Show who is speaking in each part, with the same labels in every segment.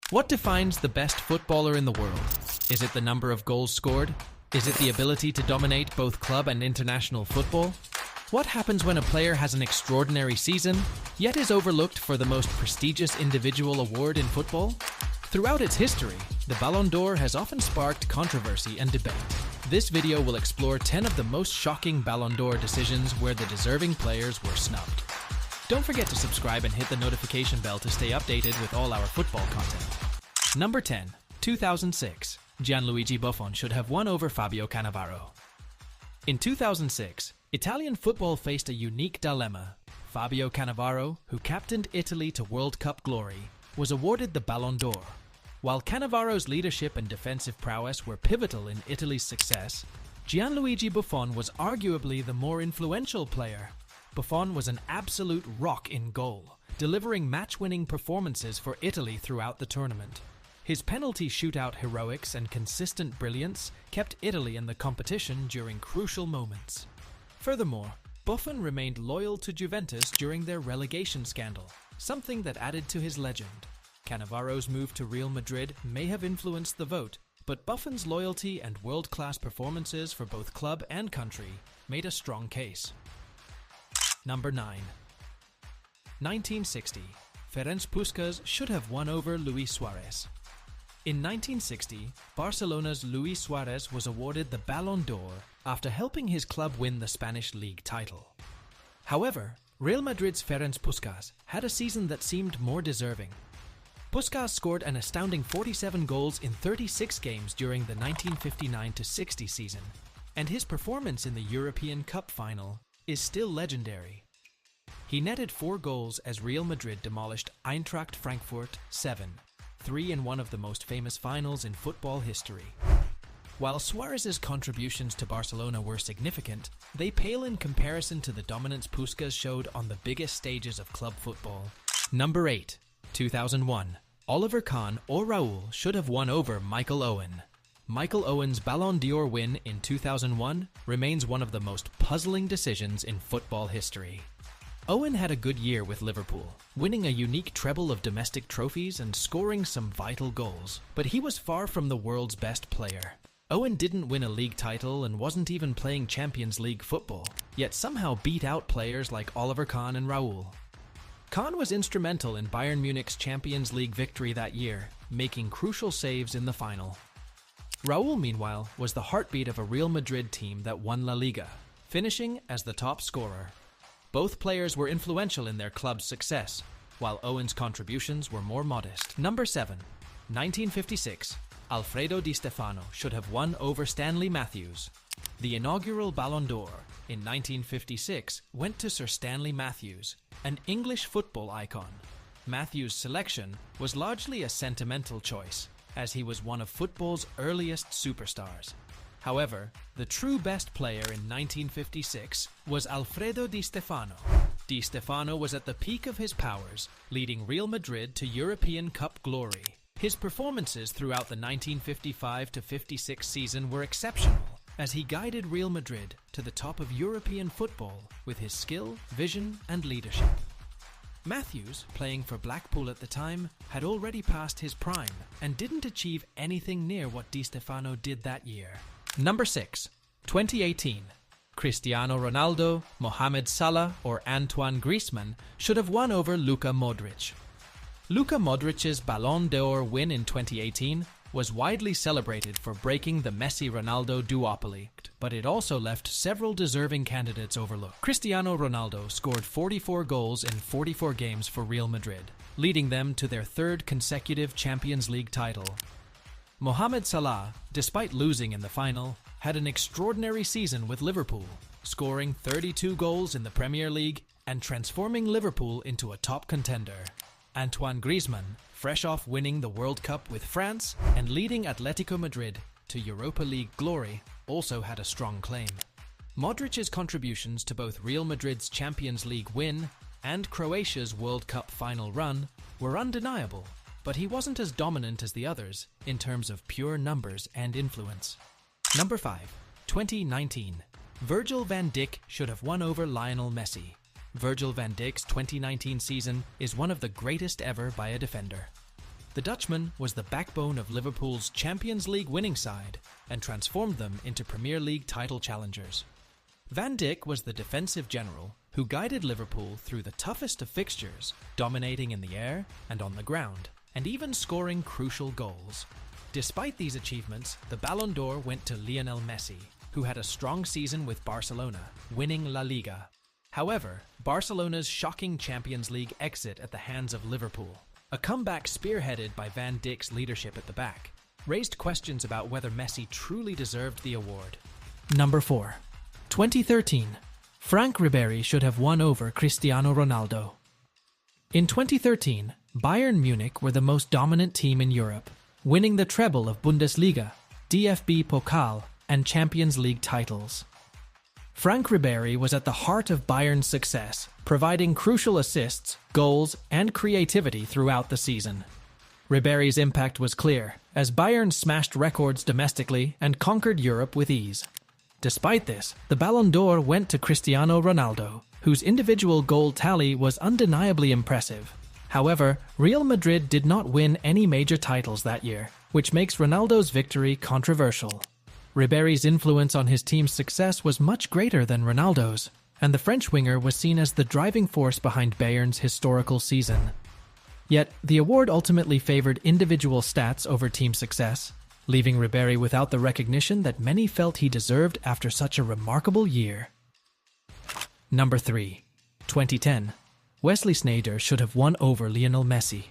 Speaker 1: What defines the best footballer in the world? Is it the number of goals scored? Is it the ability to dominate both club and international football? What happens when a player has an extraordinary season, yet is overlooked for the most prestigious individual award in football? Throughout its history, the Ballon d'Or has often sparked controversy and debate. This video will explore 10 of the most shocking Ballon d'Or decisions where the deserving players were snubbed. Don't forget to subscribe and hit the notification bell to stay updated with all our football content. Number 10. 2006. Gianluigi Buffon should have won over Fabio Cannavaro. In 2006, Italian football faced a unique dilemma. Fabio Cannavaro, who captained Italy to World Cup glory, was awarded the Ballon d'Or. While Cannavaro's leadership and defensive prowess were pivotal in Italy's success, Gianluigi Buffon was arguably the more influential player. Buffon was an absolute rock in goal, delivering match-winning performances for Italy throughout the tournament. His penalty shootout heroics and consistent brilliance kept Italy in the competition during crucial moments. Furthermore, Buffon remained loyal to Juventus during their relegation scandal, something that added to his legend. Cannavaro's move to Real Madrid may have influenced the vote, but Buffon's loyalty and world-class performances for both club and country made a strong case. Number 9. 1960. Ferenc Puskás should have won over Luis Suarez. In 1960, Barcelona's Luis Suarez was awarded the Ballon d'Or after helping his club win the Spanish league title. However, Real Madrid's Ferenc Puskás had a season that seemed more deserving. Puskás scored an astounding 47 goals in 36 games during the 1959-60 season, and his performance in the European Cup final is still legendary. He netted 4 goals as Real Madrid demolished Eintracht Frankfurt 7-3 in one of the most famous finals in football history. While Suarez's contributions to Barcelona were significant, they pale in comparison to the dominance Puskás showed on the biggest stages of club football. Number 8. 2001. Oliver Kahn or Raúl should have won over Michael Owen. Michael Owen's Ballon d'Or win in 2001 remains one of the most puzzling decisions in football history. Owen had a good year with Liverpool, winning a unique treble of domestic trophies and scoring some vital goals, but he was far from the world's best player. Owen didn't win a league title and wasn't even playing Champions League football, yet somehow beat out players like Oliver Kahn and Raúl. Kahn was instrumental in Bayern Munich's Champions League victory that year, making crucial saves in the final. Raúl, meanwhile, was the heartbeat of a Real Madrid team that won La Liga, finishing as the top scorer. Both players were influential in their club's success, while Owen's contributions were more modest. Number 7. 1956. Alfredo Di Stefano should have won over Stanley Matthews. The inaugural Ballon d'Or in 1956 went to Sir Stanley Matthews, an English football icon. Matthews' selection was largely a sentimental choice, as he was one of football's earliest superstars. However, the true best player in 1956 was Alfredo Di Stefano. Di Stefano was at the peak of his powers, leading Real Madrid to European Cup glory. His performances throughout the 1955-56 season were exceptional, as he guided Real Madrid to the top of European football with his skill, vision, and leadership. Matthews, playing for Blackpool at the time, had already passed his prime and didn't achieve anything near what Di Stefano did that year. Number 6. 2018. Cristiano Ronaldo, Mohamed Salah, or Antoine Griezmann should have won over Luka Modric. Luka Modric's Ballon d'Or win in 2018 was widely celebrated for breaking the Messi-Ronaldo duopoly, but it also left several deserving candidates overlooked. Cristiano Ronaldo scored 44 goals in 44 games for Real Madrid, leading them to their 3rd consecutive Champions League title. Mohamed Salah, despite losing in the final, had an extraordinary season with Liverpool, scoring 32 goals in the Premier League and transforming Liverpool into a top contender. Antoine Griezmann, fresh off winning the World Cup with France and leading Atletico Madrid to Europa League glory, also had a strong claim. Modric's contributions to both Real Madrid's Champions League win and Croatia's World Cup final run were undeniable, but he wasn't as dominant as the others in terms of pure numbers and influence. Number 5. 2019. Virgil van Dijk should have won over Lionel Messi. Virgil van Dijk's 2019 season is one of the greatest ever by a defender. The Dutchman was the backbone of Liverpool's Champions League winning side and transformed them into Premier League title challengers. Van Dijk was the defensive general who guided Liverpool through the toughest of fixtures, dominating in the air and on the ground, and even scoring crucial goals. Despite these achievements, the Ballon d'Or went to Lionel Messi, who had a strong season with Barcelona, winning La Liga. However, Barcelona's shocking Champions League exit at the hands of Liverpool, a comeback spearheaded by Van Dijk's leadership at the back, raised questions about whether Messi truly deserved the award. Number 4. 2013. Frank Ribéry should have won over Cristiano Ronaldo. In 2013, Bayern Munich were the most dominant team in Europe, winning the treble of Bundesliga, DFB Pokal, and Champions League titles. Frank Ribéry was at the heart of Bayern's success, providing crucial assists, goals, and creativity throughout the season. Ribéry's impact was clear, as Bayern smashed records domestically and conquered Europe with ease. Despite this, the Ballon d'Or went to Cristiano Ronaldo, whose individual goal tally was undeniably impressive. However, Real Madrid did not win any major titles that year, which makes Ronaldo's victory controversial. Ribéry's influence on his team's success was much greater than Ronaldo's, and the French winger was seen as the driving force behind Bayern's historical season. Yet, the award ultimately favored individual stats over team success, leaving Ribéry without the recognition that many felt he deserved after such a remarkable year. Number 3. 2010. Wesley Sneijder should have won over Lionel Messi.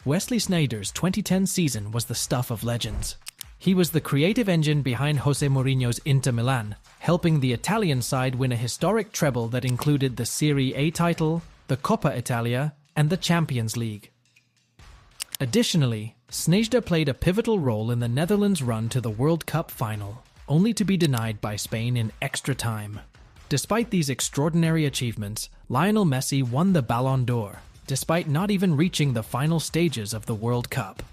Speaker 1: Wesley Sneijder's 2010 season was the stuff of legends. He was the creative engine behind Jose Mourinho's Inter Milan, helping the Italian side win a historic treble that included the Serie A title, the Coppa Italia, and the Champions League. Additionally, Sneijder played a pivotal role in the Netherlands' run to the World Cup final, only to be denied by Spain in extra time. Despite these extraordinary achievements, Lionel Messi won the Ballon d'Or, despite not even reaching the final stages of the World Cup.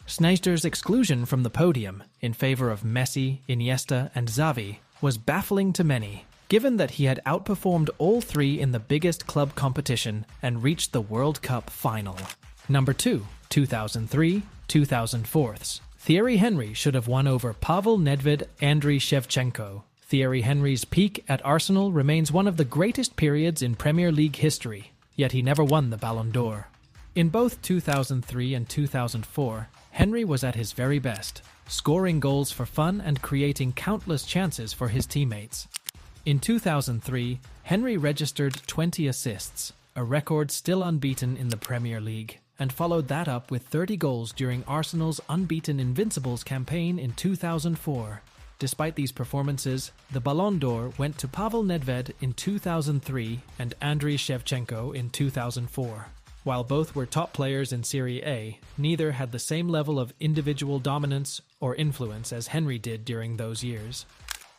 Speaker 1: Sneijder's exclusion from the podium in favor of Messi, Iniesta, and Xavi was baffling to many, given that he had outperformed all three in the biggest club competition and reached the World Cup final. Number 2. 2003-2004. Thierry Henry should have won over Pavel Nedved, Andriy Shevchenko. Thierry Henry's peak at Arsenal remains one of the greatest periods in Premier League history, yet he never won the Ballon d'Or. In both 2003 and 2004, Henry was at his very best, scoring goals for fun and creating countless chances for his teammates. In 2003, Henry registered 20 assists, a record still unbeaten in the Premier League, and followed that up with 30 goals during Arsenal's unbeaten Invincibles campaign in 2004. Despite these performances, the Ballon d'Or went to Pavel Nedved in 2003 and Andriy Shevchenko in 2004. While both were top players in Serie A, neither had the same level of individual dominance or influence as Henry did during those years.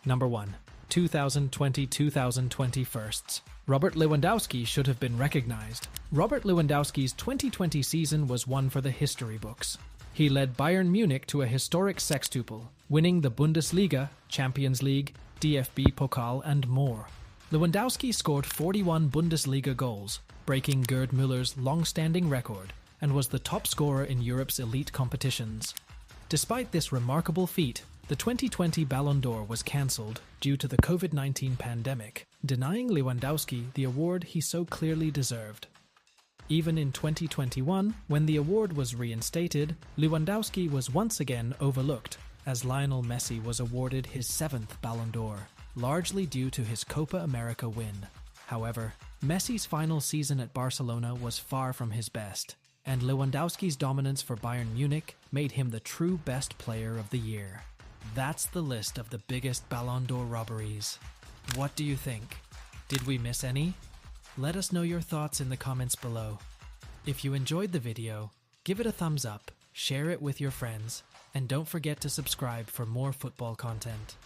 Speaker 1: Number 1. 2020-2021. Robert Lewandowski should have been recognized. Robert Lewandowski's 2020 season was one for the history books. He led Bayern Munich to a historic sextuple, winning the Bundesliga, Champions League, DFB Pokal, and more. Lewandowski scored 41 Bundesliga goals, breaking Gerd Müller's long-standing record, and was the top scorer in Europe's elite competitions. Despite this remarkable feat, the 2020 Ballon d'Or was cancelled due to the COVID-19 pandemic, denying Lewandowski the award he so clearly deserved. Even in 2021, when the award was reinstated, Lewandowski was once again overlooked, as Lionel Messi was awarded his 7th Ballon d'Or, largely due to his Copa America win. However, Messi's final season at Barcelona was far from his best, and Lewandowski's dominance for Bayern Munich made him the true best player of the year. That's the list of the biggest Ballon d'Or robberies. What do you think? Did we miss any? Let us know your thoughts in the comments below. If you enjoyed the video, give it a thumbs up, share it with your friends, and don't forget to subscribe for more football content.